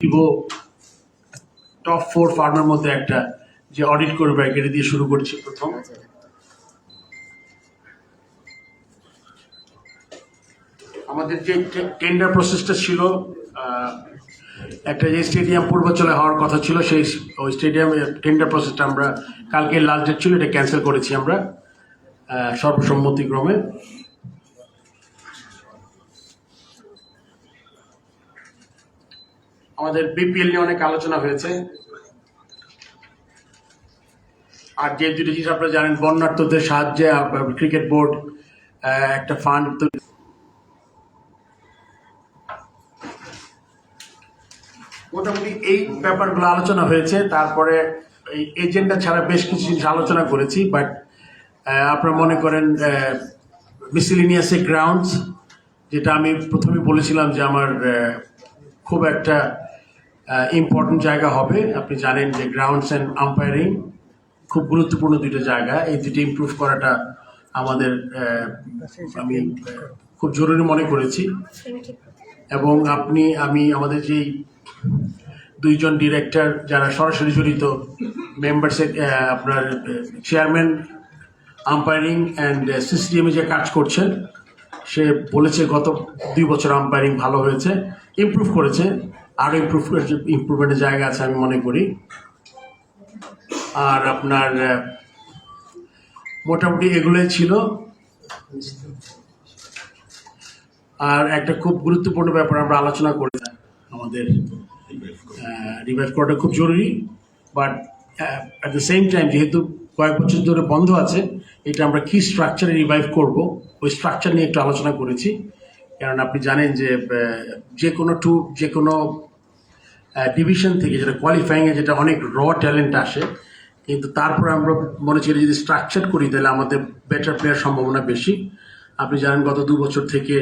Ivo top 4 ফার্মের মধ্যে একটা যে অডিট করবে এটা দিয়ে শুরু করছি প্রথম। আমাদের যে টেন্ডার প্রসেসটা ছিল, একটা যে স্টেডিয়াম পূর্বাচলে হওয়ার কথা ছিল, সেই ওই স্টেডিয়াম টেন্ডার প্রসেসটা আমরা কালকে লাস্ট ডেট ছিল, এটা ক্যান্সেল করেছি আমরা সর্বসম্মতিক্রমে। আমাদের বিপিএল নিয়ে অনেক আলোচনা হয়েছে। আর যে দুটো জিনিস আপনারা জানেন, বন্যার্থদের সাহায্যে ক্রিকেট বোর্ড একটা ফান্ড, মোটামুটি এই ব্যাপারগুলো আলোচনা হয়েছে। তারপরে এই এজেন্ডা ছাড়া বেশ কিছু জিনিস আলোচনা করেছি, বাট আপনারা মনে করেন মিসেলিনিয়াসে গ্রাউন্ডস, যেটা আমি প্রথমে বলেছিলাম যে আমার খুব একটা ইম্পর্টেন্ট জায়গা হবে। আপনি জানেন যে গ্রাউন্ডস অ্যান্ড আম্পায়ারিং খুব গুরুত্বপূর্ণ দুটো জায়গা, এই দুটো ইমপ্রুভ করাটা আমাদের আমি খুব জরুরি মনে করেছি। এবং আমি আমাদের যেই দুইজন ডিরেক্টর যারা সরাসরি জড়িত, মেম্বার্সের আপনার চেয়ারম্যান আম্পায়ারিং অ্যান্ড সিসিটিএমে যে কাজ করছেন, সে বলেছে গত 2 বছর আম্পায়ারিং ভালো হয়েছে, ইমপ্রুভ করেছে, আরও ইমপ্রুভমেন্টের জায়গা আছে আমি মনে করি। আর আপনার মোটামুটি এগুলোই ছিল। আর একটা খুব গুরুত্বপূর্ণ ব্যাপার আমরা আলোচনা করি, আমাদের রিভাইভ করাটা খুব জরুরি, but at the same time যেহেতু কয়েক বছর ধরে বন্ধ আছে, এটা আমরা কী স্ট্রাকচারে রিভাইভ করব, ওই স্ট্রাকচার নিয়ে একটু আলোচনা করেছি। কারণ আপনি জানেন যে যে কোনো ডিভিশন থেকে যেটা কোয়ালিফাইংয়ে যেটা অনেক ট্যালেন্ট আসে, কিন্তু তারপরে আমরা মনে করি যদি স্ট্রাকচার করি তাহলে আমাদের বেটার প্লেয়ার সম্ভাবনা বেশি। আপনি জানেন গত 2 বছর থেকে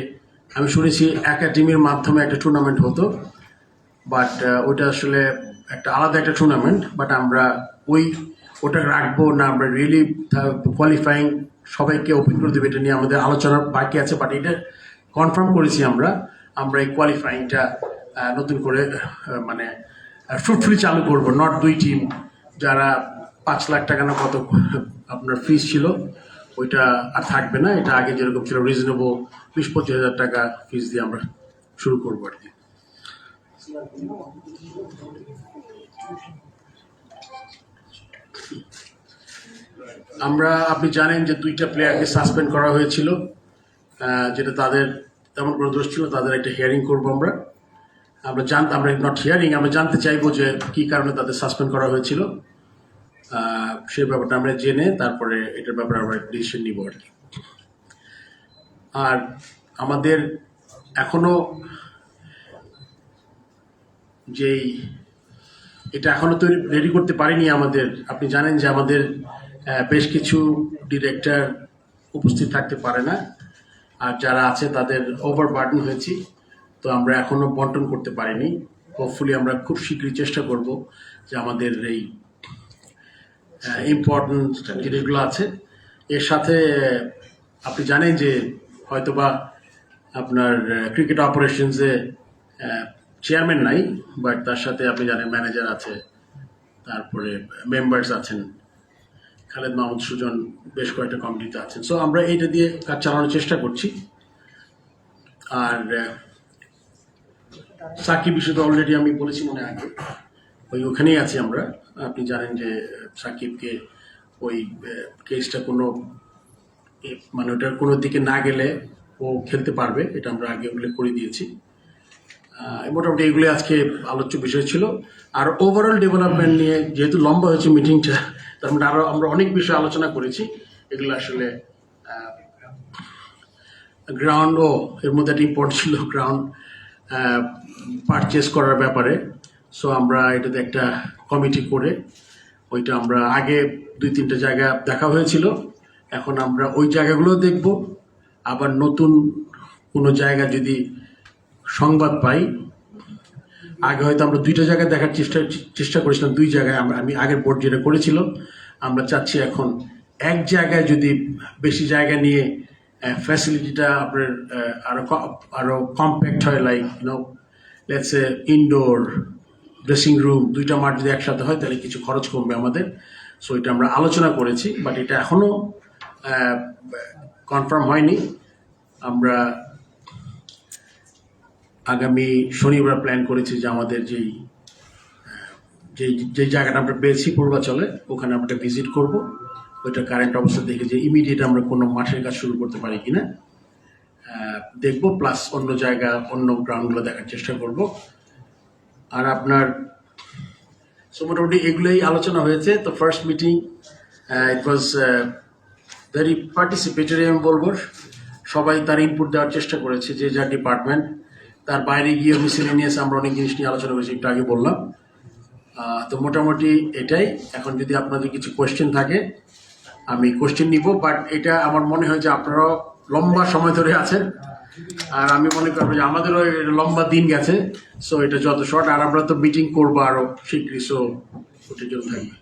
আমি শুনেছি একাডেমির মাধ্যমে একটা টুর্নামেন্ট হতো, বাট ওইটা আসলে একটা আলাদা একটা টুর্নামেন্ট, বাট আমরা ওটা রাখবো না, আমরা রিয়েলি কোয়ালিফাইং সবাইকে ওপেন করে দেবো, এটা নিয়ে আমাদের আলোচনা বাকি আছে। বাট এটা কনফার্ম করেছি আমরা এই কোয়ালিফাইংটা নতুন করে মানে ফ্রুটফুলি চালু করবো। নট 2 টিম যারা 5 লাখ টাকা না কত আপনার ফিস ছিল, ওইটা আর থাকবে না। এটা আগে যেরকম ছিল রিজনেবল 20-25 হাজার টাকা ফিস দিয়ে আমরা শুরু করবো আর কি। আপনি জানেন যে 2টা প্লেয়ারকে সাসপেন্ড করা হয়েছিল, যেটা তাদের তেমন কোনো দোষ ছিল। তাদের একটা হিয়ারিং করবো আমরা নট হিয়ারিং, আমরা জানতে চাইবো যে কী কারণে তাদের সাসপেন্ড করা হয়েছিল, সেই ব্যাপারটা আমরা জেনে তারপরে এটার ব্যাপারে আমরা ডিসিশন নিব আর কি। আর আমাদের এখনও এটা এখনও তৈরি রেডি করতে পারিনি আমাদের। আপনি জানেন যে আমাদের বেশ কিছু ডিরেক্টর উপস্থিত থাকতে পারে না, আর যারা আছে তাদের ওভারবার্ডেন হয়েছি, তো আমরা এখনও বন্টন করতে পারিনি। হোপফুলি আমরা খুব শীঘ্রই চেষ্টা করব যে আমাদের এই ইম্পর্টেন্ট জিনিসগুলো আছে। এর সাথে আপনি জানেন যে হয়তোবা আপনার ক্রিকেট অপারেশনসে চেয়ারম্যান নাই, বাট তার সাথে আপনি জানেন ম্যানেজার আছে, তারপরে মেম্বার্স আছেন, খালেদ মাহমুদ সুজন বেশ কয়েকটা কমিটিতে আছেন। সো আমরা এইটা দিয়ে কাজ চালানোর চেষ্টা করছি। আর সাকিব বিষয়ে তো অলরেডি আমি বলেছি মনে আগে, ওখানেই আছি আমরা। আপনি জানেন যে সাকিবকে ওই কেসটা মানে ওটার কোনো দিকে না গেলে ও খেলতে পারবে, এটা আমরা আগে উল্লেখ করে দিয়েছি। মোটামুটি এগুলি আজকে আলোচ্য বিষয় ছিল। আর ওভারঅল ডেভেলপমেন্ট নিয়ে যেহেতু লম্বা হয়েছে মিটিংটা, তার মানে আমরা অনেক বিষয় আলোচনা করেছি। এগুলো আসলে এর মধ্যে একটা ইম্পর্টেন্ট ছিল গ্রাউন্ড পারচেস করার ব্যাপারে। সো আমরা এটাতে একটা কমিটি করে ওইটা আমরা আগে 2-3টা জায়গা দেখা হয়েছিল, এখন আমরা ওই জায়গাগুলো দেখব। আবার নতুন কোনো জায়গা যদি সংবাদ পাই, আগে হয়তো আমরা 2টা জায়গায় দেখার চেষ্টা করেছিলাম, 2 জায়গায় আমি আগের বোর্ড যেটা করেছিল, আমরা চাচ্ছি এখন এক জায়গায় যদি বেশি জায়গা নিয়ে ফ্যাসিলিটিটা আপনার আরো কম্প্যাক্ট হয়, like let's say indoor dressing room 2টা মাঠ যদি একসাথে হয় তাহলে কিছু খরচ কমবে আমাদের। সো এটা আমরা আলোচনা করেছি, বাট এটা এখনও কনফার্ম হয়নি। আমরা আগামী শনিবার প্ল্যান করেছি যে আমাদের যেই জায়গাটা আমরা পেয়েছি পূর্বাচলে, ওখানে আমরা ভিজিট করব, ওইটা কারেন্ট অবস্থা দেখে যে ইমিডিয়েট আমরা কোনো মাঠের কাজ শুরু করতে পারি কিনা দেখব, প্লাস অন্য জায়গা অন্য গ্রাউন্ডগুলো দেখার চেষ্টা করব। আর আপনার মোটামুটি এগুলোই আলোচনা হয়েছে। তো first meeting it was very participatory, আমি বলবো। সবাই তার ইনপুট দেওয়ার চেষ্টা করেছে, যে যার ডিপার্টমেন্ট। তার বাইরে গিয়ে মিসেলেনিয়াস আমরা অনেক জিনিস নিয়ে আলোচনা করেছি, একটু আগে বললাম। তো মোটামুটি এটাই। এখন যদি আপনাদের কিছু কোয়েশ্চেন থাকে আমি কোয়েশ্চেন নিব, বাট এটা আমার মনে হয় যে আপনারাও লম্বা সময় ধরে আছেন, আর আমি মনে করবো যে আমাদেরও লম্বা দিন গেছে। সো এটা যত শর্ট, আর আমরা তো মিটিং করবো আরও শীঘ্রই, সো ওটার জন্য থাকবে।